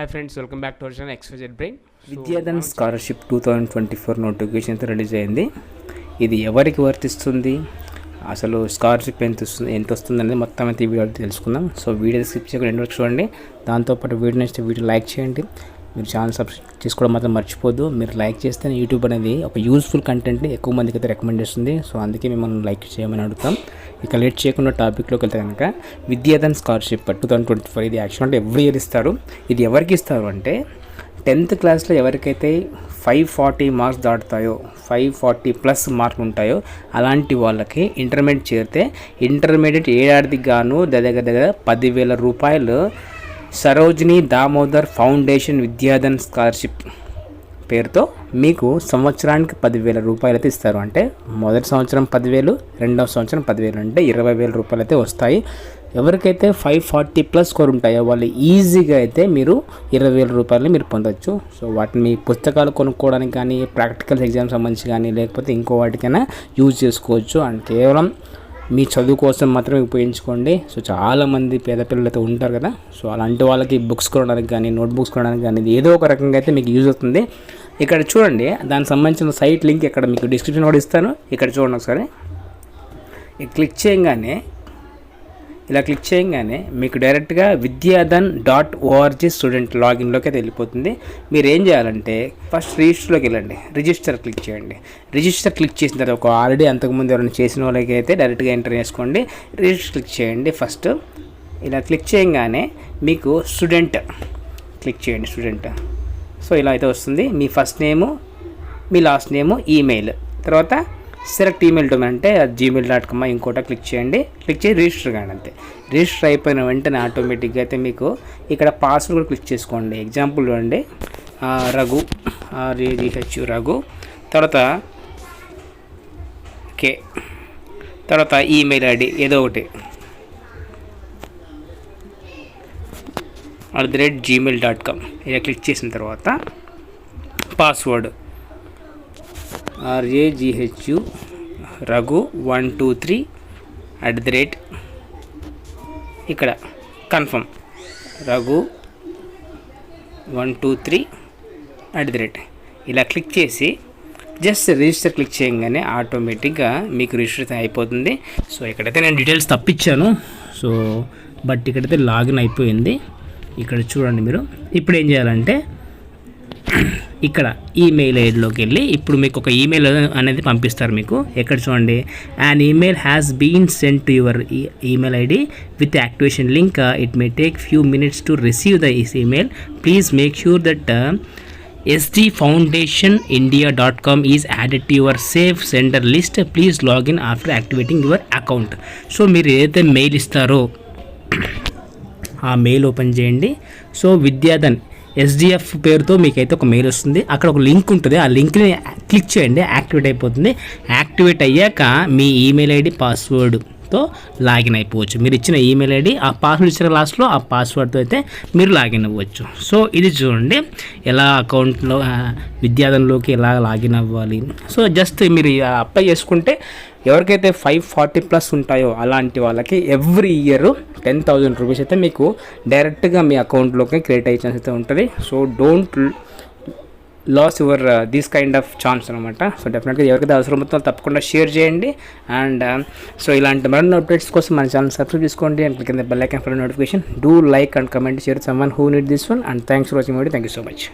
Hi friends, welcome back to our channel XYZ Brain. Vidyadhan scholarship 2024 నోటిఫికేషన్తో release అయింది. ఇది ఎవరికి వర్తిస్తుంది, అసలు స్కాలర్షిప్ ఎంత వస్తుంది అనేది మొత్తం అయితే ఈ వీడియో తెలుసుకుందాం. సో వీడియో స్కిప్ చేయకుండా ఎండ్ వరకు చూడండి. దాంతోపాటు వీడియో నచ్చితే వీడియో లైక్ చేయండి. మీరు ఛానల్ సబ్స్క్రైబ్ చేసుకోవడం మాత్రం మర్చిపోద్దు. మీరు లైక్ చేస్తేనే యూట్యూబ్ అనేది ఒక యూస్ఫుల్ కంటెంట్ని ఎక్కువ మందికి అయితే రికమెండ్ చేస్తుంది. సో అందుకే మిమ్మల్ని లైక్ చేయమని అడుగుతాం. ఇక లేట్ చేయకుండా టాపిక్లోకి వెళ్తే కనుక విద్యాధన్ స్కాలర్షిప్ 2024 ఇది యాక్చువల్ ఎవ్రీ ఇయర్ ఇస్తారు. ఇది ఎవరికి ఇస్తారు అంటే 10th క్లాస్లో ఎవరికైతే 540 మార్క్స్ దాటుతాయో, 540+ మార్కులు ఉంటాయో అలాంటి వాళ్ళకి ఇంటర్మీడియట్ చేరితే ఇంటర్మీడియట్ ఏడాదికి గాను దగ్గర 10,000 రూపాయలు సరోజిని దామోదర్ ఫౌండేషన్ విద్యాధన్ స్కాలర్షిప్ పేరుతో మీకు సంవత్సరానికి 10,000 రూపాయలు అయితే ఇస్తారు. అంటే మొదటి సంవత్సరం 10,000, రెండవ సంవత్సరం 10,000 అంటే 20,000 రూపాయలు అయితే వస్తాయి. ఎవరికైతే 540+ స్కోర్ ఉంటాయో వాళ్ళు ఈజీగా అయితే మీరు 20,000 రూపాయలని మీరు పొందొచ్చు. సో వాటిని మీ పుస్తకాలు కొనుక్కోవడానికి కానీ, ప్రాక్టికల్ ఎగ్జామ్ సంబంధించి కానీ, లేకపోతే ఇంకో వాటికైనా యూజ్ చేసుకోవచ్చు. అండ్ కేవలం మీ చదువు కోసం మాత్రమే ఉపయోగించుకోండి. సో చాలామంది పేద పిల్లలు అయితే ఉంటారు కదా, సో అలాంటి వాళ్ళకి బుక్స్ కొనడానికి కానీ, నోట్బుక్స్ కొనడానికి కానీ ఏదో ఒక రకంగా అయితే మీకు యూజ్ అవుతుంది. ఇక్కడ చూడండి, దానికి సంబంధించిన సైట్ లింక్ ఇక్కడ మీకు డిస్క్రిప్షన్ కూడా ఇస్తాను. ఇక్కడ చూడండి ఒకసారి. క్లిక్ చేయగానే మీకు డైరెక్ట్గా vidyadhan.org స్టూడెంట్ లాగిన్లోకి అయితే వెళ్ళిపోతుంది. మీరు ఏం చేయాలంటే ఫస్ట్ రిజిస్టర్లోకి వెళ్ళండి, రిజిస్టర్ క్లిక్ చేయండి. రిజిస్టర్ క్లిక్ చేసిన తర్వాత ఒక ఆల్రెడీ అంతకుముందు ఎవరైనా చేసిన వాళ్ళకి అయితే డైరెక్ట్గా ఎంటర్ చేసుకోండి. రిజిస్టర్ క్లిక్ చేయండి. ఫస్ట్ ఇలా క్లిక్ చేయగానే మీకు స్టూడెంట్ క్లిక్ చేయండి. స్టూడెంట్ సో ఇలా అయితే వస్తుంది. మీ ఫస్ట్ నేము, మీ లాస్ట్ నేము, ఈమెయిల్, తర్వాత సెలెక్ట్ ఈమెయిల్ డొమైన్ అంటే gmail.com ఇంకోట క్లిక్ చేయండి. క్లిక్ చేసి రిజిస్టర్ కానీ అంతే. రిజిస్టర్ అయిపోయిన వెంటనే ఆటోమేటిక్గా అయితే మీకు ఇక్కడ పాస్వర్డ్ కూడా క్లిక్ చేసుకోండి. ఎగ్జాంపుల్ చూడండి, రఘు, RAGH రఘు, తర్వాత కే, తర్వాత ఈమెయిల్ ఐడి ఏదో ఒకటి @gmail.com ఇలా క్లిక్ చేసిన తర్వాత పాస్వర్డ్ RAGH రఘు 123 ఇక్కడ కన్ఫర్మ్ రఘు 123 ఇలా క్లిక్ చేసి జస్ట్ రిజిస్టర్ క్లిక్ చేయగానే ఆటోమేటిక్గా మీకు రిజిస్టర్ అయిపోతుంది. సో ఇక్కడైతే నేను డీటెయిల్స్ తప్పించాను. సో బట్ ఇక్కడైతే లాగిన్ అయిపోయింది. ఇక్కడ చూడండి మీరు. ఇప్పుడు ఏం చేయాలంటే ఇక్కడ ఈమెయిల్ ఐడిలోకి వెళ్ళి ఇప్పుడు మీకు ఒక ఈమెయిల్ అనేది పంపిస్తారు. మీకు ఎక్కడ చూడండి, an email has been sent to your email ID with activation link. It may take few minutes to receive the email. Please make sure that sdfoundationindia.com is added to your safe sender list. Please log in after activating your account. So మీరు ఏదైతే mail ఇస్తారో ఆ mail open చేయండి. So Vidyadhan SDF పేరుతో మీకైతే ఒక mail వస్తుంది. అక్కడ ఒక లింక్ ఉంటుంది. ఆ లింక్ని క్లిక్ చేయండి, యాక్టివేట్ అయిపోతుంది. యాక్టివేట్ అయ్యాక మీ ఈమెయిల్ ఐడి పాస్వర్డ్తో లాగిన్ అయిపోవచ్చు. మీరు ఇచ్చిన ఈమెయిల్ ఐడి, ఆ పాస్వర్డ్ ఇచ్చిన లాస్ట్లో ఆ పాస్వర్డ్తో అయితే మీరు లాగిన్ అవ్వచ్చు. సో ఇది చూడండి ఎలా అకౌంట్లో విద్యాధన్లోకి ఎలా లాగిన్ అవ్వాలి. సో జస్ట్ మీరు అప్లై చేసుకుంటే ఎవరికైతే 540+ ఉంటాయో అలాంటి వాళ్ళకి ఎవ్రీ ఇయర్ 10,000 రూపీస్ అయితే మీకు డైరెక్ట్గా మీ అకౌంట్లోకి క్రియేట్ అయ్యే ఛాన్స్ అయితే ఉంటుంది. So don't lose your this kind of chance అనమాట. సో డెఫినెట్గా ఎవరికైతే అవసరం అవుతుందో తప్పకుండా షేర్ చేయండి. అండ్ సో ఇలాంటి మరిన్ని అప్డేట్స్ కోసం మన ఛానల్ సబ్స్క్రైబ్ చేసుకోండి. And click the bell icon for notification. Do like and comment, share someone who need this one. And thanks for watching video. Thank you so much.